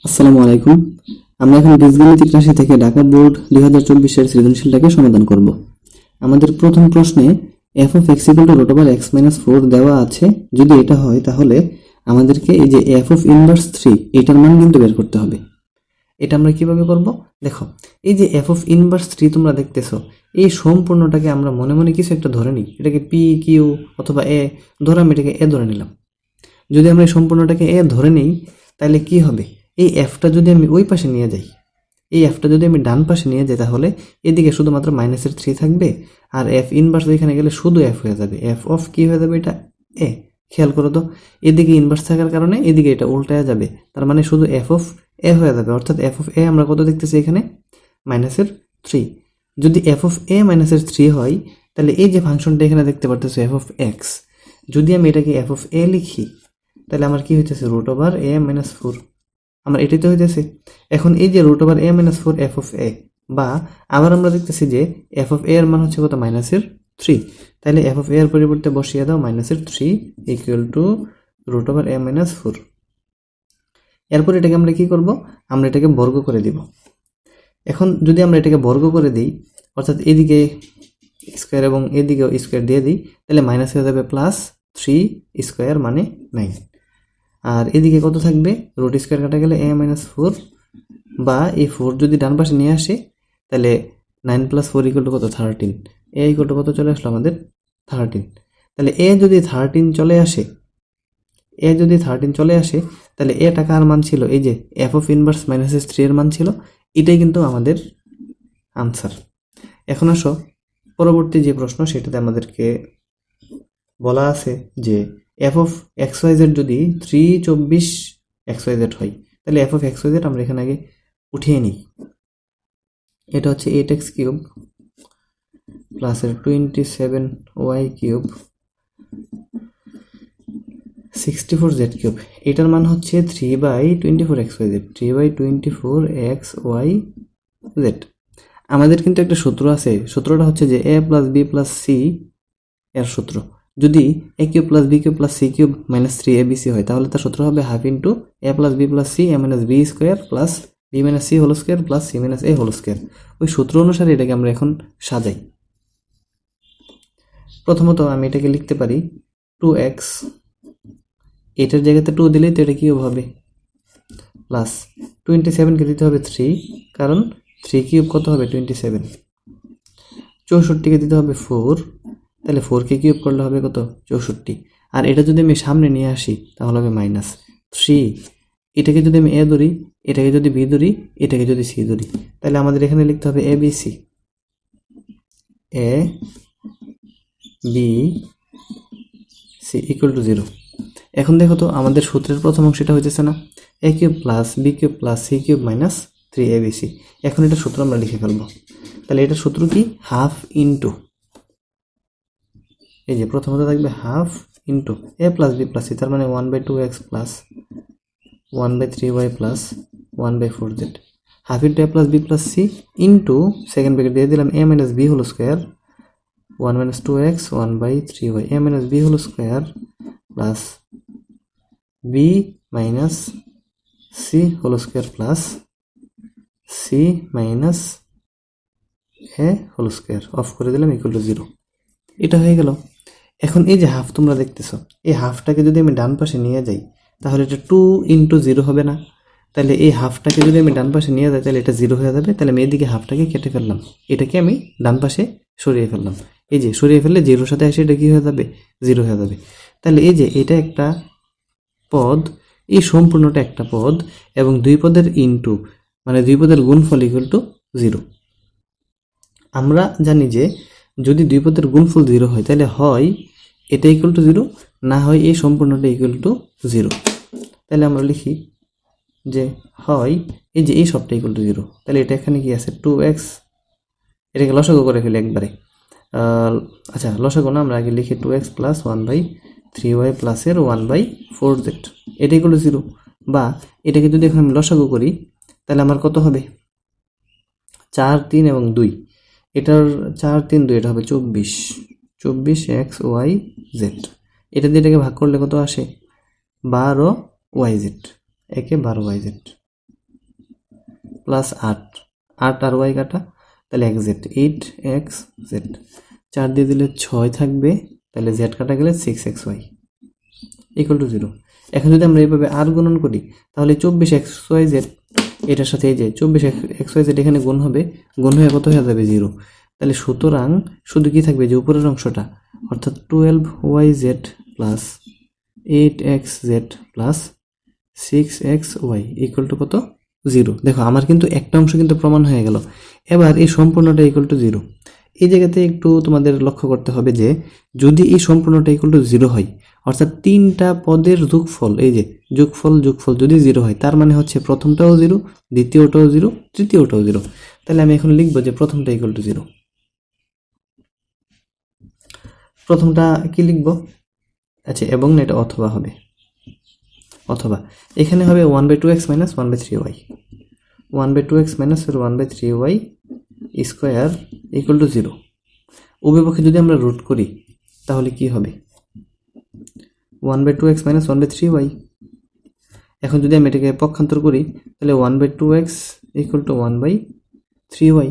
আসসালামু আলাইকুম। আমরা এখন বীজগণিতিক রাশি থেকে ঢাকা বোর্ড 2024 এর সৃজনশীলটাকে সমাধান করব। আমাদের প্রথম প্রশ্নে f of x equal to root over x minus 4 দেওয়া আছে। যদি এটা হয় তাহলে আমাদেরকে এই যে f of inverse 3 এটার মান কিন্তু বের করতে হবে। এটা আমরা কিভাবে করব? দেখো, এই যে f of inverse 3 তোমরা দেখতেছো, এই সম্পূর্ণটাকে আমরা মনে মনে কিছু একটা ধরে নিই। এটাকে p q অথবা a ধরে আমি এটাকে a ধরে নিলাম। যদি আমরা এই সম্পূর্ণটাকে a ধরে নিই তাহলে কি হবে? এই এফটা যদি আমি ওই পাশে নিয়ে যাই, এই এফটা যদি আমি ডান পাশে নিয়ে যাই তাহলে এদিকে শুধুমাত্র মাইনাসের 3 থাকবে, আর এফ ইনভার্স এখানে গেলে শুধু এফ হয়ে যাবে। এফ অফ কি হয়ে যাবে? এটা এ। খেয়াল করো তো, এদিকে ইনভার্স থাকার কারণে এদিকে এটা উল্টায়া যাবে, তার মানে শুধু এফ অফ এ হয়ে যাবে। অর্থাৎ এফ অফ এ আমরা কত দেখতেছি এখানে? মাইনাসের 3। যদি এফ অফ এ মাইনাসের 3 হয় তাহলে এই যে ফাংশনটা এখানে দেখতে পারতেছো এফ অফ এক্স, যদি আমি এটাকে এফ অফ এ লিখি তাহলে আমার কি হইতেছে? রুট ওভার এ মাইনাস 4। আমার এটাই তো হইতেছে। এখন এই যে root over A minus 4 F of A, বা আবার আমরা দেখতেছি যে এফ অফ এ এর মান হচ্ছে কত? মাইনাসের 3। তাহলে এফ অফ এ এর পরিবর্তে বসিয়ে দাও মাইনাসের 3 equal to root over A minus 4। এরপর এটাকে আমরা কি করব? আমরা এটাকে বর্গ করে দিব। এখন যদি আমরা এটাকে বর্গ করে দিই, অর্থাৎ এদিকে স্কোয়ার এবং এদিকেও স্কোয়ার দিয়ে দিই, তাহলে মাইনাস হয়ে যাবে প্লাস 3 স্কোয়ার মানে 9। আর এদিকে কত থাকবে? রুট স্কোয়ার কাটা গেলে a মাইনাস 4, বা এই 4 যদি ডান পাশে নিয়ে আসে তাহলে 9 প্লাস 4 ইকুয়াল টু কত? 13। a ইকুয়াল টু কত চলে আসলো আমাদের? 13। তাহলে a যদি 13 চলে আসে, তাহলে a টাকার মান ছিল এই যে f অফ ইনভার্স মাইনাস 3 এর মান ছিল। এটাই কিন্তু আমাদের আনসার। এখন আসো পরবর্তী যে প্রশ্ন, সেটাতে আমাদেরকে বলা আছে যে f of xyz যদি 324 xyz হয় তাহলে f of xyz আমরা এখানে আগে উঠিয়ে নিই। এটা হচ্ছে 8x cube plus 27y cube 64z cube, এটার মান হচ্ছে 3/24 xyz, 3/24 xyz। আমাদের কিন্তু একটা সূত্র আছে, সূত্রটা হচ্ছে যে a plus B plus c এর সূত্র। যদি a cube plus B cube plus C cube minus 3abc হয় তাহলে তার সূত্র হবে half into a plus B plus c a minus b square plus b minus C whole square plus C minus A whole square. ওই সূত্র অনুসারে এটাকে আমরা এখন সাজাই। প্রথমত আমি এটাকে লিখতে পারি 2x, এটার জায়গাতে 2 দিলেই তো এটা কিউব হবে, প্লাস 27কে দিতে হবে 3, কারণ 3 কিউব কত হবে? 27। 64কে দিতে হবে 4, তাহলে 4কে কিউব করলে হবে কত? 64। আর এটা যদি আমি সামনে নিয়ে আসি তাহলে হবে মাইনাস 3। এটাকে যদি আমি এ ধরি, এটাকে যদি বি ধরি, এটাকে যদি সি ধরি, তাহলে আমাদের এখানে লিখতে হবে A B C, A B C equal to 0। এখন দেখো তো আমাদের সূত্রের প্রথম অংশটা হইতেছে না? A cube plus B cube plus C cube minus 3abc। এখন এটা সূত্র আমরা লিখে ফেলবো। তাহলে এটার সূত্র কি? হাফ ইন্টু, এই যে প্রথমত থাকবে half into A plus B plus C, তার মানে 1/2x plus 1/3y plus 1/4z, half into A plus B plus C into second bracket দিয়ে দিলাম a minus B whole square 1 minus 2x 1/3y, a minus b whole square plus b minus C whole square plus C minus A whole square, off করে দিলাম equal to 0। এটা হয়ে গেল। এখন এই যে হাফ তোমরা দেখতেছো, এই হাফটাকে যদি আমি ডান পাশে নিয়ে যাই তাহলে এটা 2 ইন্টু 0 হবে না? তাহলে এই হাফটাকে যদি আমি ডান পাশে নিয়ে যাই তাহলে এটা 0 হয়ে যাবে। তাহলে আমি এদিকে হাফটাকে কেটে ফেললাম, এটাকে আমি ডান পাশে সরিয়ে ফেললাম। এই যে সরিয়ে ফেললে 0-র সাথে এসে এটা কি হয়ে যাবে? 0 হয়ে যাবে। তাহলে এই যে এটা একটা পদ, এই সম্পূর্ণটা একটা পদ, এবং দুই পদের ইনটু মানে দুই পদের গুণফল ইকুয়াল টু 0। আমরা জানি যে যদি দুই পদের গুণফল 0 হয় তাহলে হয় এটা ইকুয়াল টু 0, না হয় এই সম্পূর্ণটা ইকুয়াল টু 0। তাহলে আমরা লিখি যে হয় এই যে এই সবটা ইকুয়াল টু 0। তাহলে এটা এখানে কি আছে? 2x, এটাকে লসাগু করে ফেলি একবারে। আচ্ছা, লসাগু না, আমরা আগে লিখি 2x প্লাস 1/3y প্লাস এর 1/4z, এটা ইকুয়াল টু 0। বা এটাকে যদি এখন আমি লসাগু করি তাহলে আমার কত হবে? 4, 3 এবং 2, এটার 4, 3, 2, এটা হবে 24x y z। এটা দিয়ে এটাকে ভাগ করলে কত আসে? 12yz, একে 12yz। প্লাস 8, 8 আর ওয়াই কাটা, তাহলে এক জেড, 8xz, 4 দিয়ে দিলে 6 থাকবে, তাহলে জেড কাটা গেলে 6xy ইকুয়াল টু 0। এখন যদি আমরা এইভাবে আর গুণন করি তাহলে 24xyz এটার সাথে এই যে 24xyz এখানে গুণ হবে, গুণ হয়ে কত হয়ে যাবে 0। তাহলে সুতরাং শুধু কি থাকবে যে উপরের অংশটা, অর্থাৎ 12yz plus 8xz plus 6xy equal to কত 0। দেখো আমার কিন্তু একটা অংশ কিন্তু প্রমাণ হয়ে গেল। এবার এই সম্পূর্ণটা ইকুয়াল টু 0। এই জায়গাতে একটু তোমাদের লক্ষ্য করতে হবে যে যদি এই সম্পূর্ণটা ইকুয়াল টু 0 হয়, অর্থাৎ তিনটা পদের যোগফল, এই যে যোগফল যদি 0 হয়, তার মানে হচ্ছে প্রথমটাও 0, দ্বিতীয়টাও 0, তৃতীয়টাও 0। তাহলে আমি এখন লিখবো যে প্রথমটা ইকুয়াল টু 0। প্রথমটা কি লিখবো? আচ্ছা, এবং এটা অথবা হবে, অথবা এখানে হবে 1/2x minus 1/3y, 1/2x minus 1/3y square equal to 0। উভয় পক্ষে যদি আমরা রুট করি তাহলে কি হবে? 1/2x minus 1/3y। এখন যদি আমি এটাকে পক্ষান্তর করি তাহলে 1/2x ইকুয়াল টু 1/3y,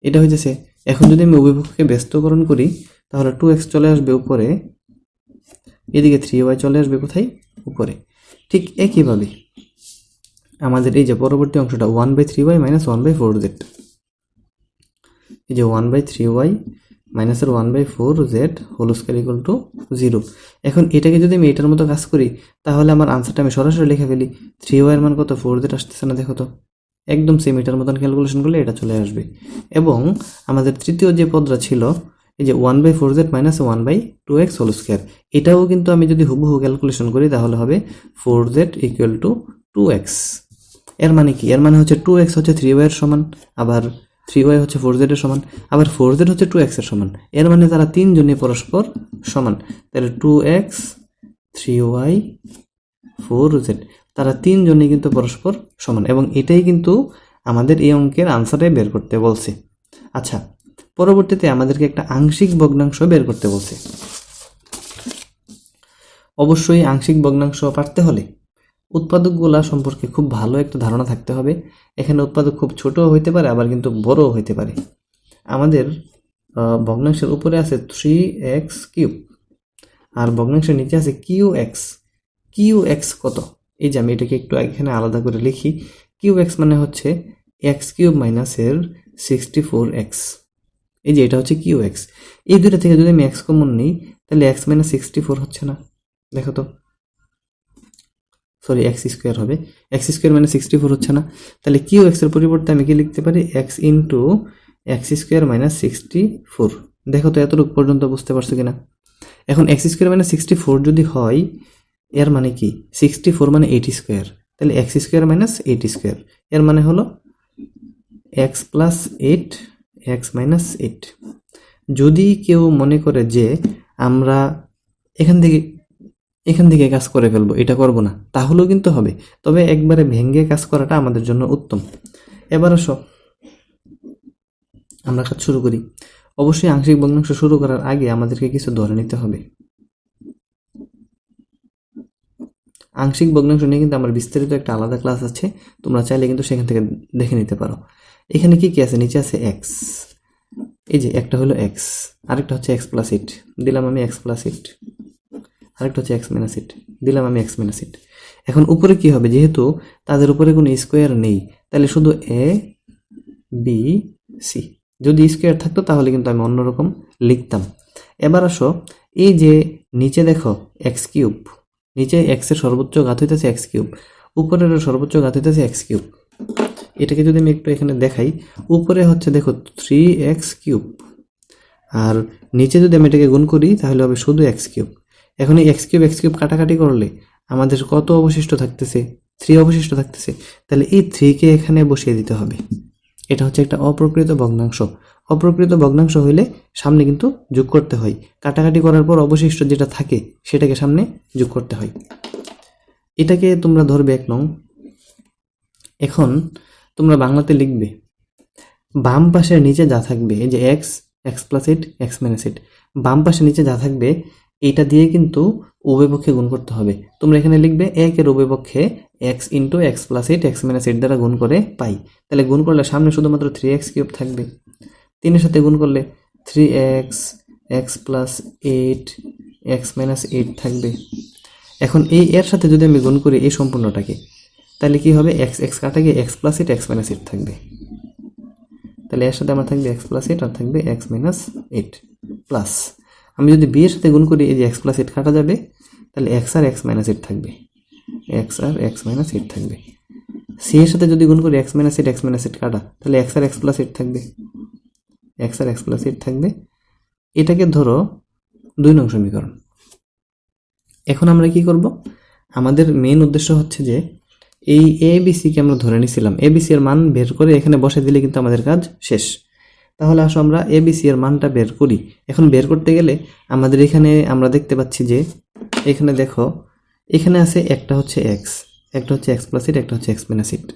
এটা হয়েছে। এখন যদি আমি উভয় পক্ষকে ব্যস্তকরণ করি তাহলে 2x চলে আসবে উপরে, এদিকে 3y চলে আসবে কোথায়? উপরে। ঠিক একইভাবে আমাদের এই যে পরবর্তী অংশটা 1/3y মাইনাস 1/4z, এই যে 1/3y minus 1/4z whole square equal to 0। এখন এটাকে যদি আমি এটার মতো কাজ করি তাহলে আমার আনসারটা আমি সরাসরি লিখে ফেলি। 3y এর মান কত? 4z আসতেছে না? দেখো তো, একদম সেম এটার মতন ক্যালকুলেশন করলে এটা চলে আসবে। এবং আমাদের তৃতীয় যে পদটা ছিল এই যে 1/4z minus 1/2x whole square, এটাও কিন্তু আমি যদি হুবহু ক্যালকুলেশন করি তাহলে হবে 4z ইকুয়াল টু 2x। এর মানে কি? এর মানে হচ্ছে 2x হচ্ছে 3y এর সমান, আবার 3y হচ্ছে 4z এর সমান, আবার 4z হচ্ছে 2x এর সমান। এর মানে তারা তিনজনই পরস্পর সমান। তাহলে 2x 3y 4z তারা তিনজনই কিন্তু পরস্পর সমান, এবং এটাই কিন্তু আমাদের এই অঙ্কের আনসারে বের করতে বলছে। আচ্ছা, পরবর্তীতে আমাদেরকে একটা আংশিক ভগ্নাংশ বের করতে বলছে। অবশ্যই আংশিক ভগ্নাংশ পারতে হলে উৎপাদকগুলা সম্পর্কে খুব ভালো একটা ধারণা থাকতে হবে। এখানে উৎপাদক খুব ছোটও হইতে পারে, আবার কিন্তু বড়ও হইতে পারে। আমাদের ভগ্নাংশের উপরে আছে 3x³ আর ভগ্নাংশের নিচে আছে qx। qx কত? এই যে আমি এটাকে একটু এখানে আলাদা করে লিখি। qx মানে হচ্ছে x³ মাইনাস এর 64x। এই যে এটা হচ্ছে qx। এই দুইটা থেকে যদি আমি x কমন নিই তাহলে x মাইনাস 64 হচ্ছে না? দেখো তো, সরি x স্কোয়ার হবে, x স্কোয়ার মানে 64 হচ্ছে না? তাহলে qx এর পরিবর্তে আমি কি লিখতে পারি? x into x square minus 64। দেখো তো এতটুকু পর্যন্ত বুঝতে পারছো কিনা? এখন x স্কোয়ার মাইনাস 64 যদি হয়, এর মানে কি? 64 মানে 80 স্কোয়ার, তাহলে x স্কোয়ার মাইনাস 80 স্কোয়ার, এর মানে হলো x প্লাস 8 x মাইনাস 8। যদি কেউ মনে করে যে আমরা এখান থেকে কাজ করে ফেলবো, এটা করব না, তাহলেও কিন্তু হবে, তবে একবারে ভেঙে কাজ করাটা আমাদের জন্য উত্তম। এবার আসো আমরা কাজ শুরু করি। অবশ্যই আংশিক ভগ্নাংশ শুরু করার আগে আমাদেরকে কিছু ধরে নিতে হবে। আংশিক ভগ্নাংশ নিয়ে কিন্তু আমার বিস্তারিত একটা আলাদা ক্লাস আছে, তোমরা চাইলে কিন্তু সেখান থেকে দেখে নিতে পারো। এখানে কি কি আছে? নিচে আছে x, এই যে একটা হলো x, আরেকটা হচ্ছে x প্লাস 8, দিলাম আমি x প্লাস 8, আরেকটা হচ্ছে x মাইনাস 8, দিলাম আমি x মাইনাস 8। এখন উপরে কি হবে? যেহেতু তাদের উপরে কোনো স্কোয়ার নেই তাহলে শুধু a b c। যদি স্কোয়ার থাকতো তাহলে কিন্তু আমি অন্যরকম লিখতাম। এবার আসো, এই যে নিচে দেখো x³, নিচে x এর সর্বোচ্চ ঘাত হইতেছে x³, উপরের সর্বোচ্চ ঘাত হইতেছে x³। এটাকে যদি আমি একটু এখানে দেখাই, উপরে হচ্ছে দেখো 3x³, আর নিচে যদি আমি এটাকে গুণ করি তাহলে হবে শুধু x³। এখন এই x³ কাটাকাটি করলে আমাদের কত অবশিষ্ট থাকতেছে? 3 অবশিষ্ট থাকতেছে। তাহলে এই 3 কে এখানে বসিয়ে দিতে হবে। এটা হচ্ছে একটা অপ্রকৃত ভগ্নাংশ। অপ্রকৃত ভগ্নাংশ হইলে সামনে কিন্তু যোগ করতে হয়, কাটাকাটি করার পর অবশিষ্ট যেটা থাকে সেটাকে সামনে যোগ করতে হয়। এটাকে তোমরা ধরবে 1 নং। এখন তোমরা বাংলাতে লিখবে বাম পাশের নিচে যা থাকবে, এই যে x প্লাস 8 x মাইনাস 8, বাম পাশের নিচে যা থাকবে এইটা দিয়ে কিন্তু উভয় পক্ষে গুণ করতে হবে। তোমরা এখানে লিখবে 1 এর উভয় পক্ষে x into x plus eight x minus eight দ্বারা গুণ করে পাই। তাহলে গুণ করলে সামনে শুধুমাত্র 3x কিউব থাকবে, 3 এর সাথে গুণ করলে 3x x plus eight x minus eight থাকবে। এখন এই এর সাথে যদি আমি গুণ করি এই সম্পূর্ণটাকে, তাহলে কি হবে, এক্স এক্স কাটা গিয়ে x plus eight x minus eight থাকবে। তাহলে এর সাথে আমার থাকবে এক্স প্লাস এইট আর থাকবে এক্স মাইনাস এইট প্লাস, আমি যদি বি এর সাথে গুণ করি এই যে এক্স প্লাস এইট কাটা যাবে, তাহলে এক্স আর এক্স মাইনাস এইট থাকবে, এক্স আর এক্স মাইনাস এইট থাকবে। সি এর সাথে যদি গুণ করি এক্স মাইনাস এইট কাটা, তাহলে এক্স আর এক্স প্লাস এইট থাকবে, এক্স আর এক্স প্লাস এইট থাকবে। এটাকে ধরো 2 নং সমীকরণ। এখন আমরা কি করব, আমাদের মেইন উদ্দেশ্য হচ্ছে যে এই এ বি সিকে আমরা ধরে নিয়েছিলাম, এ বি সি এর মান বের করে এখানে বসে দিলে কিন্তু আমাদের কাজ শেষ। তাহলে আসো আমরা এ বি সি এর মানটা বের করি। এখন বের করতে গেলে আমাদের এখানে আমরা দেখতে পাচ্ছি যে এখানে দেখো, এখানে আছে একটা হচ্ছে এক্স, একটা হচ্ছে এক্স প্লাস এইট, একটা হচ্ছে এক্স মাইনাস এইট।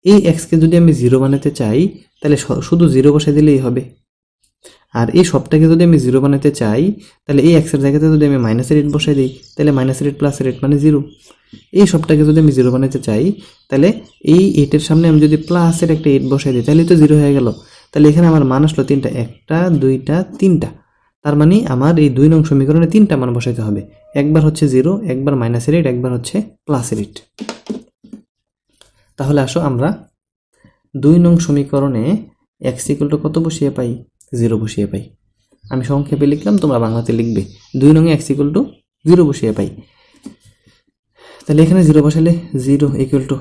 এই এক্সকে যদি আমি 0 বানাতে চাই তাহলে শুধু 0 বসাই দিলেই হবে। আর এই সবটাকে যদি আমি 0 বানাতে চাই তাহলে এই এক্সের জায়গাতে যদি আমি মাইনাসের এইট বসাই দিই তাহলে মাইনাসের এইট প্লাসের এইট মানে 0। এই সবটাকে যদি আমি 0 বানাতে চাই তাহলে এই এইটের সামনে আমি যদি প্লাসের একটা 8 বসাই দিই তাহলে তো 0 হয়ে গেল। তাহলে এখানে আমার মান আসলো 3টা, 1টা 2টা 3টা। তার মানে আমার এই 2 নং সমীকরণে 3টা মান বসাইতে হবে, একবার হচ্ছে 0, একবার মাইনাসের এইট, একবার হচ্ছে প্লাসের এইট। তাহলে আসো আমরা 2 নং সমীকরণে x ইকুয়াল টু কত বসিয়ে পাই, 0 বসিয়ে পাই। আমি সংক্ষেপে লিখলাম, তোমরা বাংলাতে লিখবে। 2 নং x ইকুয়াল টু 0 বসিয়ে পাই। তাহলে এখানে 0 বসালে 0 ইকুয়াল টু,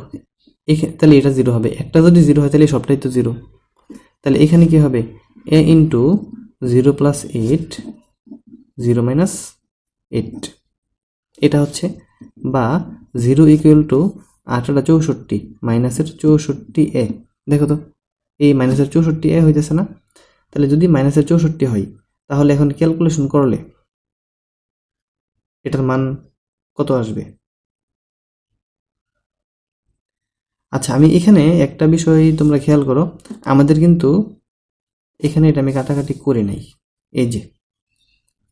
তাহলে এটা 0 হবে। একটা যদি 0 হয় তাহলে সবটাই তো 0। তাহলে এখানে কি হবে, a into 0 plus eight 0 minus eight, এটা হচ্ছে, বা 0 ইকুয়াল টু 8 মাইনাসের 64 এ। দেখো তো এই মাইনাসের 64 এ হইতেছে না? তাহলে যদি মাইনাসের 64 হয় তাহলে এখন ক্যালকুলেশন করলে এটার মান কত আসবে? আচ্ছা, আমি এখানে একটা বিষয় তোমরা খেয়াল করো, আমাদের কিন্তু এখানে এটা আমি কাটাকাটি করে নাই, এই যে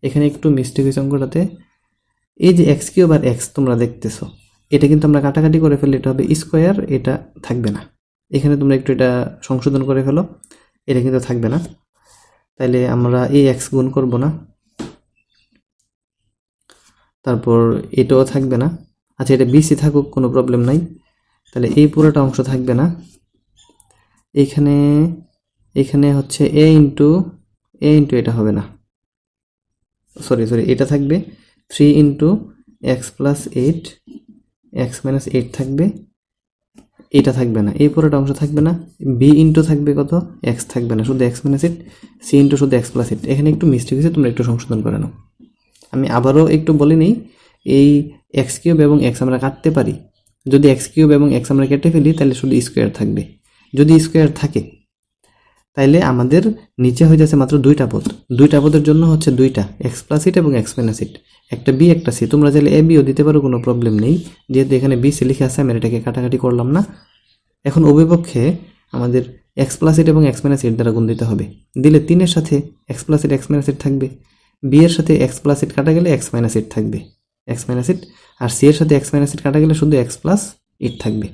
এখানে একটু মিস্টেক হয়েছে অঙ্কটাতে। এই যে এক্স কিউব আর এক্স তোমরা দেখতেছো, এটা কিন্তু আমরা কাটাকাটি করে ফেললে এটা হবে স্কোয়ার, এটা থাকবে না। এখানে তোমরা একটু এটা সংশোধন করে ফেলো, এটা কিন্তু থাকবে না। তাইলে আমরা এই এক্স গুণ করব না, তারপর এটাও থাকবে না। আচ্ছা, এটা বিসি থাকুক, কোনো প্রবলেম নাই। তাহলে এই পুরোটা অংশ থাকবে না। এখানে এখানে হচ্ছে এ ইন্টু এটা হবে না, সরি এটা থাকবে 3 into x plus eight x minus eight থাকবে, এটা থাকবে না। এই পুরোটা অংশ থাকবে না। বি ইন্টু থাকবে কত, এক্স থাকবে না, শুধু x minus eight. C into শুধু এক্স প্লাস এইট। এখানে একটু মিস্টেক হয়েছে, তোমরা একটু সংশোধন করে নাও। আমি আবারও একটু বলে নিই, এই এক্স কিউব এবং এক্স আমরা কাটতে পারি। যদি এক্স কিউব এবং এক্স আমরা কেটে ফেলি তাহলে শুধু স্কোয়ার থাকবে। যদি স্কোয়ার থাকে তাইলে আমাদের নিচে হয়ে যাচ্ছে মাত্র 2টা পদ। 2টা পদের জন্য হচ্ছে 2টা, এক্স প্লাস এইট এবং এক্স মাইনাস এইট, একটা বি একটা সি। তোমরা চাইলে এ বিও দিতে পারো, কোনো প্রবলেম নেই। যেহেতু এখানে বি সি লিখে আছে আমি এটাকে কাটাকাটি করলাম না। এখন উভয়পক্ষে আমাদের এক্স প্লাস এইট এবং এক্স মাইনাস এইট দ্বারা গুণ দিতে হবে। দিলে 3 এর সাথে x plus eight x minus eight থাকবে, বি এর সাথে এক্স প্লাস এইট কাটা গেলে এক্স মাইনাস এইট থাকবে, এক্স মাইনাস এইট। আর সি এর সাথে এক্স মাইনাস এইট কাটা গেলে শুধু এক্স প্লাস এইট থাকবে।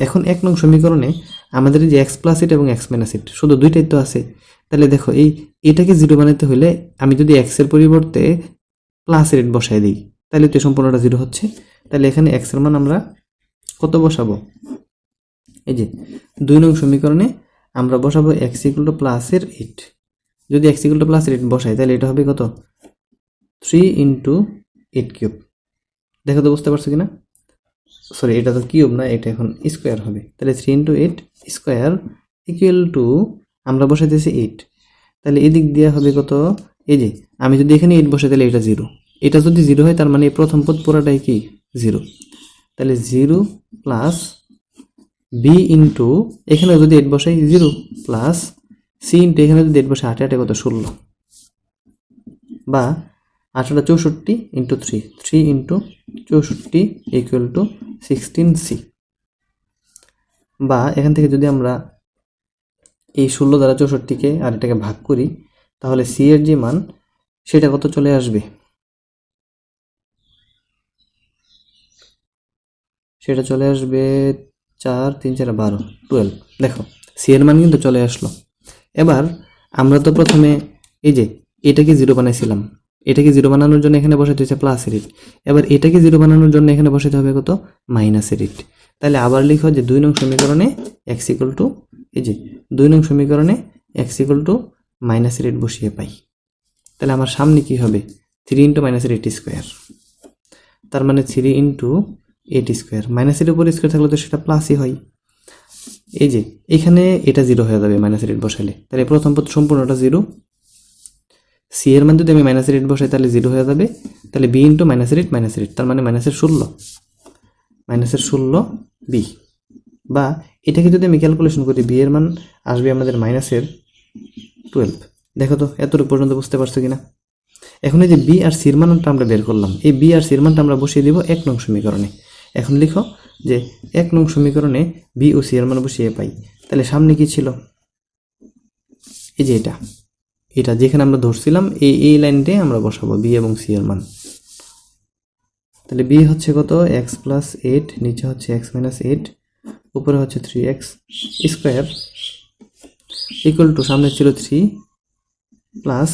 এখন 1 নং সমীকরণে আমাদের এই যে এক্স প্লাস এইট এবং এক্স মাইনাস এইট শুধু 2টাই তো আছে। তাহলে দেখো এটাকে 0 বানাতে হলে আমি যদি এক্স এর পরিবর্তে প্লাস এইট বসাই দিই তাহলে তো সম্পূর্ণটা 0 হচ্ছে। তাহলে এখানে এক্স এর মান আমরা কত বসাবো, এই যে 2 নং সমীকরণে আমরা বসাবো এক্স ইকুয়াল টু প্লাস এর 8। যদি এক্স ইকুয়াল টু প্লাস এর 8 বসাই তাহলে এটা হবে কত, 3 ইন্টু 8 কিউব। দেখো তো বুঝতে পারছো কিনা? সরি, এটা তো কিউব না, এটা এখন স্কোয়ার হবে। তাহলে 3 ইন্টু 8 স্কোয়ার ইকুয়াল টু আমরা বসাইতেছি 8। তাহলে এদিক দিয়ে হবে কত, এই যে আমি যদি এখানে 8 বসাই তাহলে এটা 0। এটা যদি 0 হয় তার মানে এই প্রথম পদ পুরাটাই কি 0। তাহলে 0 প্লাস বি ইন্টু এখানে যদি 8 বসাই 0 প্লাস সি ইন্টু এখানে যদি 8 বসাই 8 8 কত 16, বা 8 64 into 3 into 64 equal to 16c। বা এখান থেকে যদি আমরা এই 16 দ্বারা 64কে আর এটাকে ভাগ করি তাহলে সি এর যে মান সেটা কত চলে আসবে, সেটা চলে আসবে 4 3 4 12 12। দেখো সি এর মান কিন্তু চলে আসলো। এবার আমরা তো প্রথমে এই যে এটাকে 0 বানাইছিলাম, এটাকে 0 বানানোর জন্য এখানে বসাতে হচ্ছে প্লাসের ইট। এবার এটাকে 0 বানানোর জন্য এখানে বসাতে হবে কত, মাইনাসের ইট। তাহলে আবার লিখো যে 2 নং সমীকরণে x ইকুয়াল টু, এই যে 2 নং সমীকরণে x ইকুয়াল টু মাইনাসের ইট বসিয়ে পাই। তাহলে আমার সামনে কি হবে, 3 ইন্টু মাইনাসের এইট স্কোয়ার, তার মানে 3 ইন্টু এইট স্কোয়ার। মাইনাসের উপর স্কোয়ার থাকলে তো সেটা প্লাসই হয়। এই যে এখানে এটা 0 হয়ে যাবে মাইনাসের এইট বসালে, তাহলে প্রথম পদ সম্পূর্ণটা 0। সি এর মান যদি আমি মাইনাসের এইট বসাই তাহলে 0 হয়ে যাবে। তাহলে বি ইন্টু মাইনাসের এইট, তার মানে মাইনাসের 16 বি। বা এটাকে যদি আমি ক্যালকুলেশন করি, বি এর মান আসবে আমাদের মাইনাসের 12। দেখো তো এতটুকু পর্যন্ত বুঝতে পারছো কিনা। এখন এই যে বি আর সির মানটা আমরা বের করলাম, এই বি আর সির মানটা আমরা বসিয়ে দিব 1 নং সমীকরণে। এখন লিখো যে 1 নং সমীকরণে বি ও সি এর মান বসিয়ে পাই। তাহলে সামনে কি ছিল, এই যে এটা যেখানে আমরা ধরছিলাম এই লাইনটে আমরা বসাবো বি এবং সি এর মান। তাহলে বি হচ্ছে কত, x প্লাস 8, নিচে হচ্ছে x মাইনাস 8, উপরে হচ্ছে 3x স্কোয়ার ইকুয়াল টু, সামনে ছিল 3 প্লাস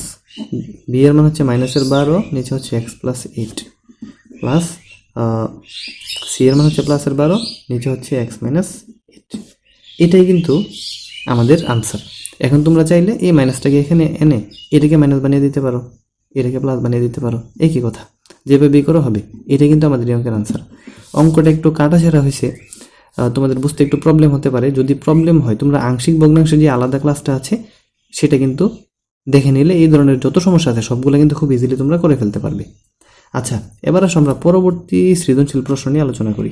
বি এর মান হচ্ছে মাইনাসের 12, নিচে হচ্ছে x প্লাস 8 প্লাস সি এর মান হচ্ছে প্লাসের 12, নিচে হচ্ছে x মাইনাস 8। এটাই কিন্তু আমাদের আনসার। এখন তোমরা চাইলে এই মাইনাসটাকে এখানে এনে এটাকে মাইনাস বানিয়ে দিতে পারো, এটাকে প্লাস বানিয়ে দিতে পারো, একই কথা, যেভাবে করো হবে। এটাই কিন্তু আমাদের এই অঙ্কের আনসার। অঙ্কটা একটু কাটাছেঁড়া হয়েছে, তোমাদের বুঝতে একটু প্রবলেম হতে পারে। যদি প্রবলেম হয় তোমরা আংশিক ভগ্নাংশের যে আলাদা ক্লাসটা আছে সেটা কিন্তু দেখে নিলে এই ধরনের যত সমস্যা আছে সবগুলো কিন্তু খুব ইজিলি তোমরা করে ফেলতে পারবে। আচ্ছা, এবার আসো আমরা পরবর্তী সৃজনশীল প্রশ্ন নিয়ে আলোচনা করি।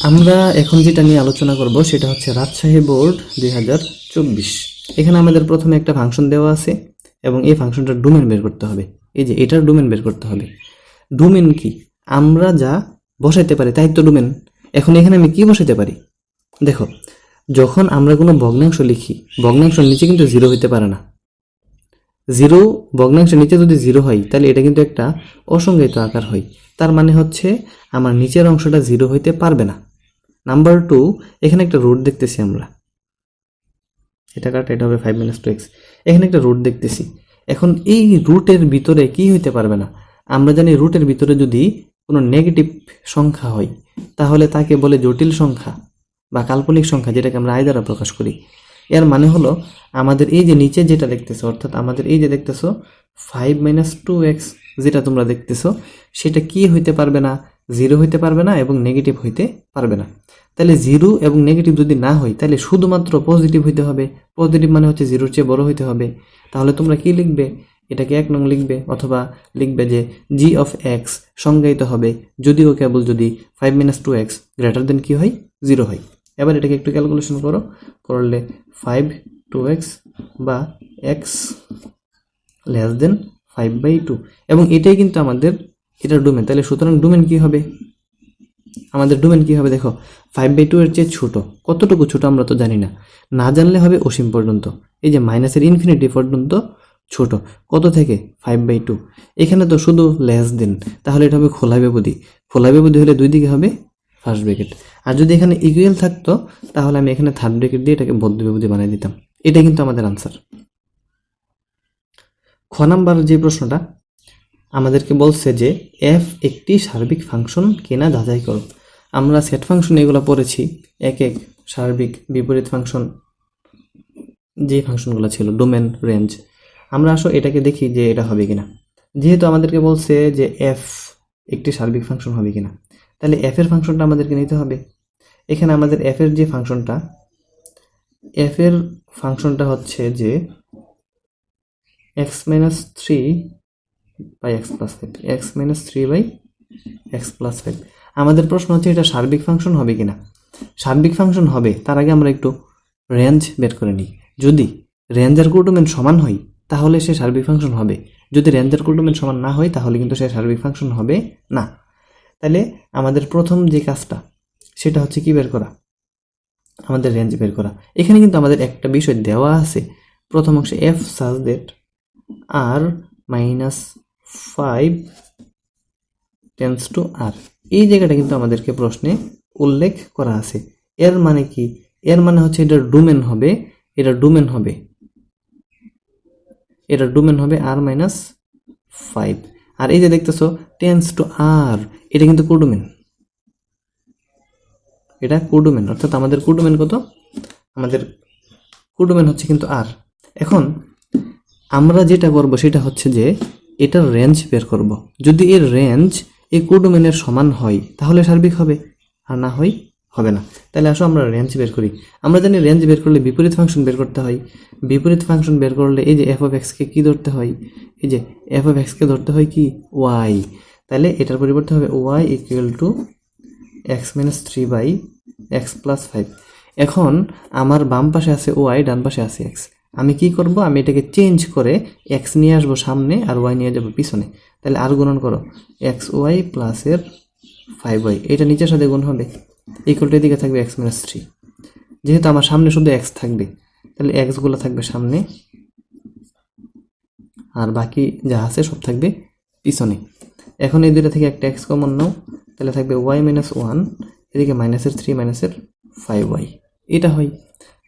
আমরা এখন যেটা নিয়ে আলোচনা করব সেটা হচ্ছে রাজশাহী বোর্ড 2024। এখানে আমাদের প্রথমে একটা ফাংশন দেওয়া আছে এবং এই ফাংশনটার ডোমেন বের করতে হবে। এই যে এটার ডোমেন বের করতে হবে। ডোমেন কি, আমরা যা বসাইতে পারি তাই তো ডোমেন। এখন এখানে আমি কি বসাইতে পারি, দেখো যখন আমরা কোনো ভগ্নাংশ লিখি, ভগ্নাংশের নিচে কিন্তু 0 হইতে পারে না। 0 ভগ্নাংশের নিচে যদি 0 হয় তাহলে এটা কিন্তু একটা অসংজ্ঞায়িত আকার হয়। তার মানে হচ্ছে আমার নিচের অংশটা 0 হইতে পারবে না। নাম্বার 2, এখানে একটা রুট দেখতেছি আমরা, এটা কাটা, এটা হবে 5 - 2x। এখানে একটা রুট দেখতেছি। এখন এই রুটের ভিতরে কি হইতে পারবে না, আমরা জানি রুটের ভিতরে যদি কোনো নেগেটিভ সংখ্যা হয় তাহলে তাকে বলে জটিল সংখ্যা বা কাল্পনিক সংখ্যা, যেটাকে আমরা আই দ্বারা প্রকাশ করি। এর মানে হলো আমাদের এই যে নিচে যেটা দেখতেছো, অর্থাৎ আমাদের এই যে দেখতেছো 5 - 2x যেটা তোমরা দেখতেছো, সেটা কি হইতে পারবে না, 0 হইতে পারবে না এবং নেগেটিভ হইতে পারবে না। তাহলে 0 এবং নেগেটিভ যদি না হয় তাহলে শুধুমাত্র পজিটিভ হইতে হবে। পজিটিভ মানে হচ্ছে 0-র চেয়ে বড় হইতে হবে। তাহলে তোমরা কি লিখবে, এটাকে 1 নং লিখবে, অথবা লিখবে যে g of x সংজ্ঞায়িত হবে যদিও কেবল যদি 5 - 2x গ্রেটার দেন কি হয়, 0 হয়। এবার এটাকে একটু ক্যালকুলেশন করলে 5 2x বা x লেস দেন 5/2, এবং এটাই কিন্তু আমাদের এটার ডোমেন। তাহলে সুতরাং ডোমেন কি হবে, আমাদের ডোমেন কি হবে, দেখো 5/2 এর চেয়ে ছোট, কতটুকু ছোট আমরা তো জানি না, না জানলে হবে অসীম পর্যন্ত। এই যে মাইনাসের ইনফিনিটি পর্যন্ত ছোট, কত থেকে 5/2। এখানে তো শুধু লেস দেন, তাহলে এটা হবে খোলা ব্যবধি। খোলা ব্যবধি হলে দুই দিকে হবে ফার্স্ট ব্র্যাকেট, আর যদি এখানে ইকুয়াল থাকতো তাহলে আমি এখানে থার্ড ব্র্যাকেট দিয়ে এটাকে বদ্ধ ব্যবধি বানিয়ে দিতাম। এটা কিন্তু আমাদের আনসার। খ নাম্বার যে প্রশ্নটা আমাদেরকে বলছে যে f একটি সার্বিক ফাংশন কিনা যাচাই করো। আমরা সেট ফাংশন এগুলো পড়েছি, এক সার্বিক বিপরীত ফাংশন যে ফাংশনগুলো ছিল, ডোমেন, রেঞ্জ। আমরা আসো এটাকে দেখি যে এটা হবে কিনা। যেহেতু আমাদেরকে বলছে যে f একটি সার্বিক ফাংশন হবে কিনা, তাহলে f এর ফাংশনটা আমাদেরকে নিতে হবে। এখানে আমাদের f এর যে ফাংশনটা, f এর ফাংশনটা হচ্ছে যে x - 3/x + 5, x - 3/x + 5। আমাদের প্রশ্ন হচ্ছে এটা সার্বিক ফাংশন হবে কিনা। সার্বিক ফাংশন হবে তার আগে আমরা একটু রেঞ্জ বের করে নিই। যদি রেঞ্জের কোডোমেন সমান হয় তাহলে সে সার্বিক ফাংশন হবে, যদি রেঞ্জের কোডোমেন সমান না হয় তাহলে কিন্তু সে সার্বিক ফাংশন হবে না। তাহলে আমাদের প্রথম যে কাজটা সেটা হচ্ছে কি বের করা, আমাদের রেঞ্জ বের করা। এখানে কিন্তু আমাদের একটা বিষয় দেওয়া আছে প্রথম অংশে, f such that R minus 5 tends to R. এই জায়গাটা কিন্তু আমাদেরকে প্রশ্নে উল্লেখ করা আছে। এর মানে কি? এর মানে হচ্ছে এটা ডোমেন হবে, এটা ডোমেন হবে, এটা ডোমেন হবে আর মাইনাস 5। আর এই যে দেখতেছো টেন্স টু আর, এটা কিন্তু কোডোমেন, এটা কোডোমেন, অর্থাৎ আমাদের কোডোমেন কত? আমাদের কোডোমেন হচ্ছে কিন্তু আর। এখন আমরা যেটা করব সেটা হচ্ছে যে এটার রেঞ্জ বের করব। যদি এর রেঞ্জ এই কোডোমেনের সমান হয় তাহলে সার্বিক হবে, আর না হয় হবে না। তাহলে আসো আমরা রেঞ্জ বের করি। আমরা জানি রেঞ্জ বের করলে বিপরীত ফাংশন বের করতে হয়। বিপরীত ফাংশন বের করলে এই যে এফ অফ এক্সকে কী ধরতে হয়? এই যে এফ অফ এক্সকে ধরতে হয় কি? ওয়াই। তাহলে এটার পরিবর্তে হবে y equal to x minus 3 by x plus 5। এখন আমার বাম পাশে আছে ওয়াই, ডান পাশে আছে এক্স। আমি কি করব? আমি এটাকে চেঞ্জ করে এক্স নিয়ে আসবো সামনে আর ওয়াই নিয়ে যাবো পিছনে। তাহলে আর গুণন করো, এক্স ওয়াই প্লাসের 5y, এটা নিচের সাথে গুণ হবে, ইকুয়াল টু এদিকে থাকবে এক্স মাইনাস 3। যেহেতু আমার সামনে শুধু এক্স থাকবে তাহলে এক্সগুলো থাকবে সামনে আর বাকি যা আছে সব থাকবে পিছনে। এখন এই দুইটা থেকে একটা এক্স কমন নাও, তাহলে থাকবে ওয়াই মাইনাস 1, এদিকে মাইনাসের 3 মাইনাসের 5y, এটা হয়।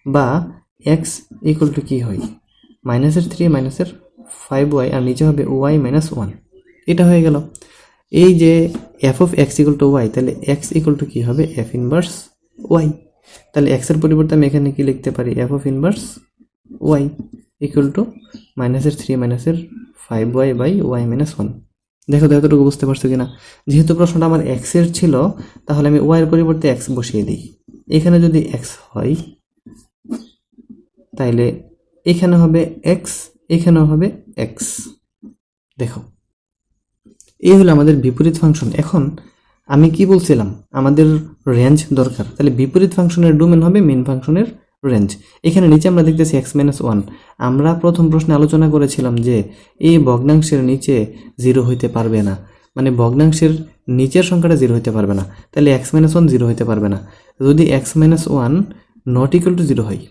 বা এক্স ইকুয়াল টু কী হয়? মাইনাসের 3 মাইনাসের 5y, আর নিচে হবে ওয়াই মাইনাস 1, এটা হয়ে গেল। এই যে f of x equal to y, তাহলে এক্স ইকুয়াল টু কী হবে? F inverse y. তাহলে এক্সের পরিবর্তে আমি এখানে কি লিখতে পারি? F of inverse y equal to মাইনাসের 3 মাইনাসের 5y বাই ওয়াই মাইনাস 1। দেখো তো এতটুকু বুঝতে পারছো কিনা? যেহেতু প্রশ্নটা আমার এক্সের ছিল তাহলে আমি ওয়াইয়ের পরিবর্তে এক্স বসিয়ে দিই। এখানে যদি এক্স হয় তাইলে এখানে হবে এক্স, এখানেও হবে এক্স। দেখো এই হলো আমাদের বিপরীত ফাংশন। এখন আমি কি বলছিলাম? আমাদের রেঞ্জ দরকার। তাহলে বিপরীত ফাংশনের ডোমেন হবে মেইন ফাংশনের রেঞ্জ। এখানে নিচে আমরা দেখতেছি এক্স মাইনাস 1। আমরা প্রথম প্রশ্নে আলোচনা করেছিলাম যে এই ভগ্নাংশের নিচে 0 হইতে পারবে না, মানে ভগ্নাংশের নিচের সংখ্যাটা 0 হইতে পারবে না। তাহলে এক্স মাইনাস 1 0 হইতে পারবে না। যদি x minus 1 not equal to 0 হয়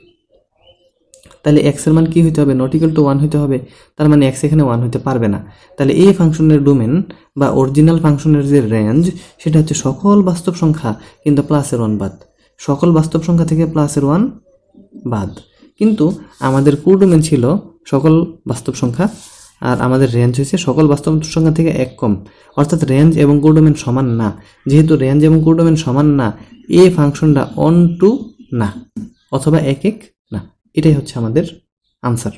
তাহলে এক্স এর মান কি হইতে হবে? নট ইকুয়াল টু 1 হইতে হবে। তার মানে এক্স এখানে 1 হইতে পারবে না। তাহলে এই ফাংশনের ডোমেন বা অরিজিনাল ফাংশনের যে রেঞ্জ সেটা হচ্ছে সকল বাস্তব সংখ্যা কিন্তু প্লাসের 1 বাদ, সকল বাস্তব সংখ্যা থেকে প্লাসের 1 বাদ। কিন্তু আমাদের কোডোমেন ছিল সকল বাস্তব সংখ্যা, আর আমাদের রেঞ্জ হয়েছে সকল বাস্তব সংখ্যা থেকে 1 কম, অর্থাৎ রেঞ্জ এবং কোডোমেন সমান না। যেহেতু রেঞ্জ এবং কোডোমেন সমান না, এই ফাংশনটা অন টু না, অথবা 1 না। এটাই হচ্ছে আমাদের আনসার।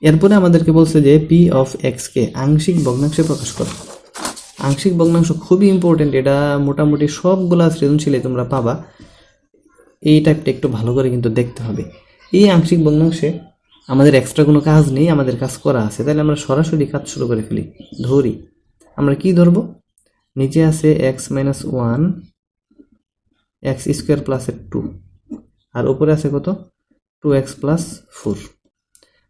এরপরে আমাদেরকে বলছে যে পি অফ এক্সকে আংশিক ভগ্নাংশে প্রকাশ করো। আংশিক ভগ্নাংশ খুবই ইম্পর্টেন্ট, এটা মোটামুটি সবগুলা সৃজনশীলে তোমরা পাবা। এই টাইপটা একটু ভালো করে কিন্তু দেখতে হবে। এই আংশিক ভগ্নাংশে আমাদের এক্সট্রা কোনো কাজ নেই, আমাদের কাজ করা আছে। তাহলে আমরা সরাসরি কাজ শুরু করে ফেলি। ধরি, আমরা কি ধরবো? নিচে আছে এক্স মাইনাস 1 এক্স স্কোয়ার প্লাসের 2, আর উপরে আছে কত? 2x plus 4।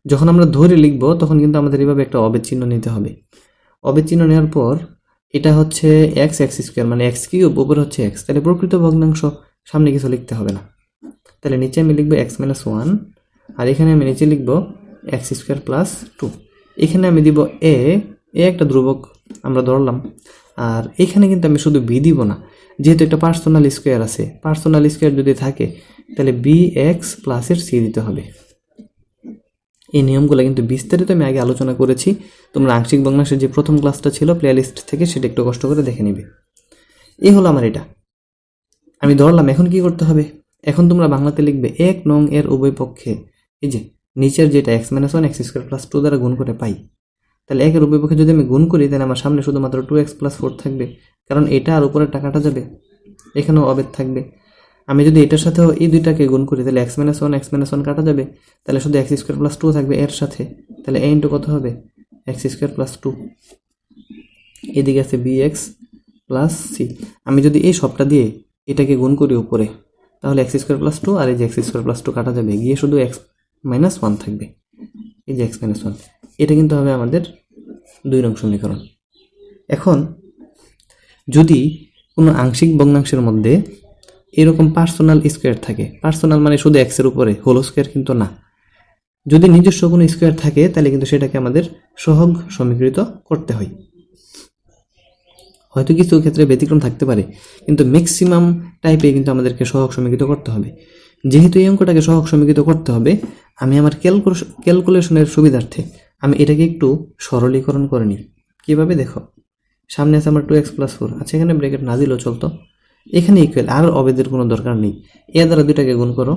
যখন আমরা ধরে লিখব তখন কিন্তু আমাদের এইভাবে একটা অবেদ চিহ্ন নিতে হবে। অবেদ চিহ্ন নেওয়ার পর এটা হচ্ছে এক্স এক্স স্কোয়ার, মানে এক্স কিউব, উপরে হচ্ছে এক্স। তাহলে প্রকৃত ভগ্নাংশ, সামনে কিছু লিখতে হবে না। তাহলে নিচে আমি লিখবো এক্স মাইনাস 1, আর এখানে আমি নিচে লিখবো এক্স স্কোয়ার প্লাস 2। এখানে আমি দিব এ একটা ধ্রুবক আমরা ধরলাম। আর এখানে কিন্তু আমি শুধু বি দিব না, যেহেতু একটা পার্সোনাল স্কোয়ার আছে। পার্সোনাল স্কোয়ার যদি থাকে তাহলে বি এক্স প্লাসের সি দিতে হবে। এই নিয়মগুলো কিন্তু বিস্তারিত আমি আগে আলোচনা করেছি। তোমরা আংশিক ভগ্নাংশের যে প্রথম ক্লাসটা ছিল প্লেলিস্ট থেকে, সেটা একটু কষ্ট করে দেখে নিবে। এই হলো আমার এটা, আমি ধরলাম। এখন কি করতে হবে? এখন তোমরা বাংলাতে লিখবে 1 নং এর উভয় পক্ষে, এই যে নিচের যেটা x minus 1 x square plus 2 দ্বারা গুণ করে পাই। তাহলে 1 এর উভয় পক্ষে যদি আমি গুণ করি তাহলে আমার সামনে শুধুমাত্র 2x প্লাস 4 থাকবে, কারণ এটা আর উপরের টাকাটা যাবে, এখানেও অবেদ থাকবে। আমি যদি এটার সাথেও এই দুইটাকে গুণ করি তাহলে এক্স মাইনাস 1 কাটা যাবে, তাহলে শুধু এক্স স্কোয়ার প্লাস 2 থাকবে এর সাথে। তাহলে এ ইন্টু কত হবে? X square plus 2। এদিকে আছে বি এক্স প্লাস সি। আমি যদি এই সবটা দিয়ে এটাকে গুণ করি উপরে, তাহলে এক্স স্কোয়ার প্লাস 2 আর এই যে এক্স স্কোয়ার প্লাস 2 কাটা যাবে, গিয়ে শুধু এক্স মাইনাস 1 থাকবে, এই যে এক্স মাইনাস 1। এটা কিন্তু হবে আমাদের 2 নং সমীকরণ। এখন যদি কোনো আংশিক ভগ্নাংশের মধ্যে এরকম পার্সোনাল স্কোয়ার থাকে, পার্সোনাল মানে শুধু এক্সের উপরে, হোল স্কোয়ার কিন্তু না, যদি নিজস্ব কোনো স্কোয়ার থাকে তাহলে কিন্তু সেটাকে আমাদের সহগ সমীকৃত করতে হয়। হয়তো কিছু ক্ষেত্রে ব্যতিক্রম থাকতে পারে, কিন্তু ম্যাক্সিমাম টাইপে কিন্তু আমাদেরকে সহগ সমীকৃত করতে হবে। যেহেতু এই অঙ্কটাকে সহগ সমীকৃত করতে হবে, আমি আমার ক্যালকুলেশনের সুবিধার্থে আমি এটাকে একটু সরলীকরণ করে নিই। কীভাবে দেখো, সামনে আছে আমার 2x + 4, আচ্ছা এখানে ব্র্যাকেট না দিলেও চলতো, এখানে ইকুয়াল, আর অবেদের কোনো দরকার নেই। এ দ্বারা দুটাকে গুণ করো,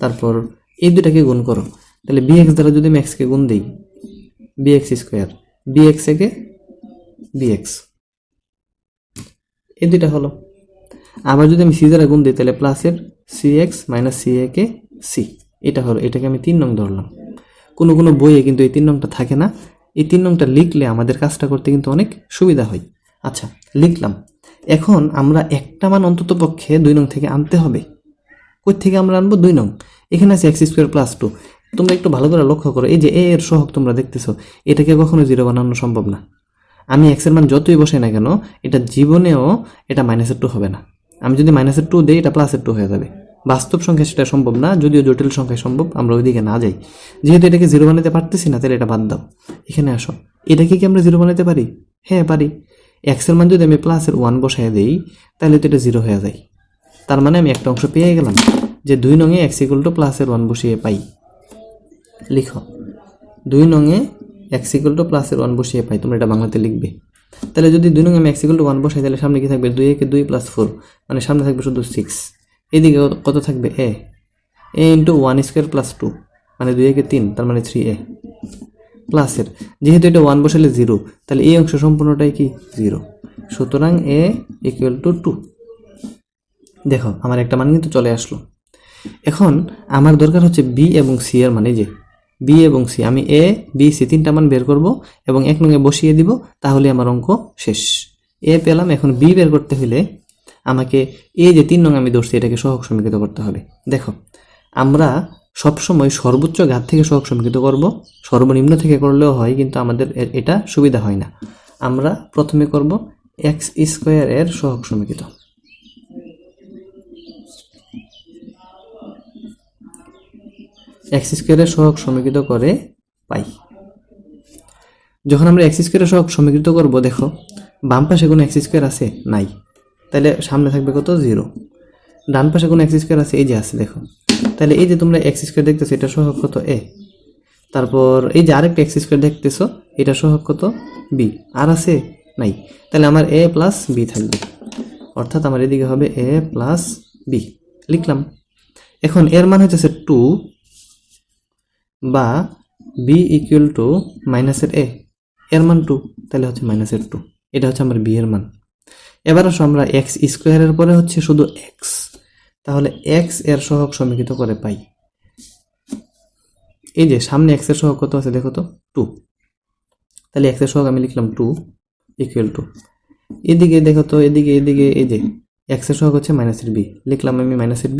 তারপর এই দুটাকে গুণ করো, তাহলে bx দ্বারা যদি আমি x কে গুণ দিই, bx², bx একে bx, এই দুটা হলো। আবার যদি আমি c দ্বারা গুণ দিই তাহলে প্লাসের cx - ca কে c, এটা হলো। এটাকে আমি 3 নং ধরলাম। কোনো কোনো বইয়ে কিন্তু এই 3 নংটা থাকে না, এই 3 নংটা লিখলে আমাদের কাজটা করতে কিন্তু অনেক সুবিধা হয়। আচ্ছা লিখলাম, এখন আমরা একটা মান অন্তত পক্ষে 2 নং থেকে আনতে হবে। কই থেকে আমরা আনবো? 2 নং। এখানে আছে x² + 2। তোমরা একটু ভালো করে লক্ষ্য করো, এই যে a এর সহগ তোমরা দেখতেছো, এটাকে কখনো 0 বানানো সম্ভব না। আমি x এর মান যতই বসাই না কেন, এটা জীবনেও এটা -2 হবে না। আমি যদি -2 দেই, এটা +2 হয়ে যাবে। বাস্তব সংখ্যা সেটা সম্ভব না, যদিও জটিল সংখ্যায় সম্ভব, আমরা ওইদিকে না যাই। যেহেতু এটাকে 0 বানাতে পারতেছি না, তাহলে এটা বাদ দাও। এখানে আসো, এটাকে কি আমরা 0 বানাতে পারি? হ্যাঁ পারি। x এর মান যদি আমি +1 বসায় দেই, তাহলে তো এটা 0 হয়ে যায়। তার মানে আমি একটা অংশ পেয়ে গেলাম, যে 2 নং এ x = +1 বসিয়ে পাই। লিখো, 2 নং এ x = +1 বসিয়ে পাই। তোমরা এটা বাংলাতে লিখবে। তাহলে যদি 2 নং এ x = 1 বসাই, তাহলে সামনে কি থাকবে? 2 × 2 + 4, মানে সামনে থাকবে শুধু 6। এদিকে কত থাকবে? a × 1² + 2, মানে 2 × 3, তার মানে 3a প্লাসের, যেহেতু এটা 1 বসালে 0, তাহলে এই অংশ সম্পূর্ণটাই কি? 0। সুতরাং a = 2। দেখো আমার একটা মান কিন্তু চলে আসলো। এখন আমার দরকার হচ্ছে b এবং c এর মানে, যে b এবং c, আমি a b c 3টা মান বের করব এবং 1 নং এ বসিয়ে দিব, তাহলে আমার অঙ্ক শেষ। a পেলাম। এখন b বের করতে হলে আমাকে এই যে 3 নং আমি ধরছি, এটাকে সহগ সমীকৃত করতে হবে। দেখো আমরা সবসময় সর্বোচ্চ ঘাত থেকে সহগ সমীকৃত করব, সর্বনিম্ন থেকে করলেও হয়, কিন্তু আমাদের এটা সুবিধা হয় না। আমরা প্রথমে করব x² এর সহগ সমীকৃত। x² এর সহগ সমীকৃত করে পাই। যখন আমরা x² এর সহগ সমীকৃত করব, দেখো বাম পাশে কোনো x² আছে? নাই। তাহলে সামনে থাকবে কত? 0। ডান পাশে কোনো x² আছে? এই যে আছে, দেখো। তাহলে এই যে তোমরা x² দেখতেছো, এটা সহগ কত? a। তারপর এই যে আরেকটা x² দেখতেছো, এটা সহগ কত? b। আর আছে? নাই। তাহলে আমার a + b থাকবে, অর্থাৎ আমার এদিকে হবে a + b। লিখলাম। এখন এর মান হচ্ছে 2, বা b = -a, এর মান 2, তাহলে হচ্ছে -2। এটা হচ্ছে আমার b এর মান। এবার আসো আমরা x² এর পরে হচ্ছে শুধু x, তাহলে x এর সহগ সমীকৃত করে পাই। এই যে সামনে x এর সহগ কত আছে দেখো তো? 2। তাহলে x এর সহগ আমি লিখলাম 2 = এদিকে দেখো তো, এদিকে এই যে x এর সহগ হচ্ছে -b, লিখলাম আমি -b।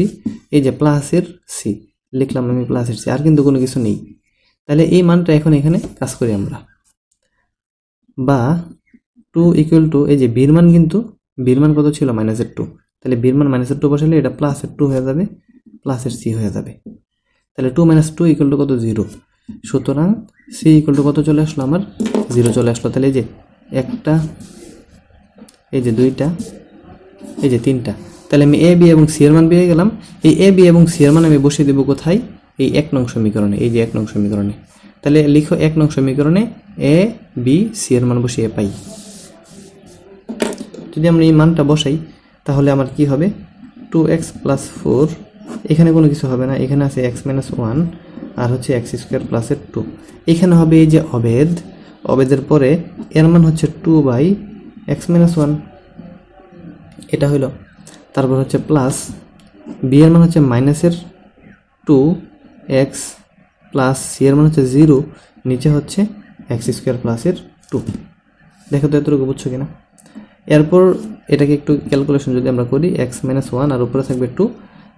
এই যে প্লাসের c, লিখলাম আমি প্লাসের c। আর কিন্তু কোনো কিছু নেই। তাহলে এই মানটা এখন এখানে কাজ করি আমরা, বা 2 = এই যে b এর মান, কিন্তু b এর মান কত ছিল? -2। তাহলে b এর মান -2 বসালে এটা +2 হয়ে যাবে, প্লাসের c হয়ে যাবে। তাহলে 2 - 2 = কত? 0। সুতরাং c = কত চলে আসলো? আমার 0 চলে আসলো। তাহলে এই যে একটা, এই যে 2টা, এই যে 3টা, তাহলে আমি a b এবং c এর মান পেয়ে গেলাম। এই a b এবং c এর মান আমি বসিয়ে দেব কোথায়? এই 1 নং সমীকরণে। এই যে 1 নং সমীকরণে। তাহলে লিখো 1 নং সমীকরণে a b c এর মান বসিয়ে পাই। যদি আমরা এই মানটা বসাই, তাহলে আমার কি হবে? 2x + 4, এখানে কোনো কিছু হবে না, এখানে আছে x - 1, আর হচ্ছে x² + 2। এখানে হবে এই যে অবেদের পরে এর মান হচ্ছে 2/x - 1, এটা হইল। তারপর হচ্ছে প্লাস b এর মান হচ্ছে -2x, প্লাস c এর মান হচ্ছে 0, নিচে হচ্ছে x² + 2। দেখো তো এতটুকু বুঝছো কিনা? এরপর এটাকে একটু ক্যালকুলেশন যদি আমরা করি, x - 1 আর উপরে থাকবে 2,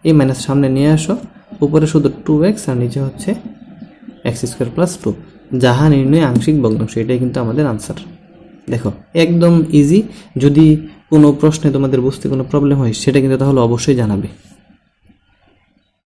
এই মাইনাস সামনে নিয়ে আসো, উপরে শুধু 2x আর নিচে হচ্ছে x² + 2। যাহা নির্ণয় আংশিক ভগ্নাংশ, এটাই কিন্তু আমাদের আনসার। দেখো একদম ইজি। যদি কোনো প্রশ্নে তোমাদের বুঝতে কোনো প্রবলেম হয়, সেটা কিন্তু তাহলে অবশ্যই জানাবে।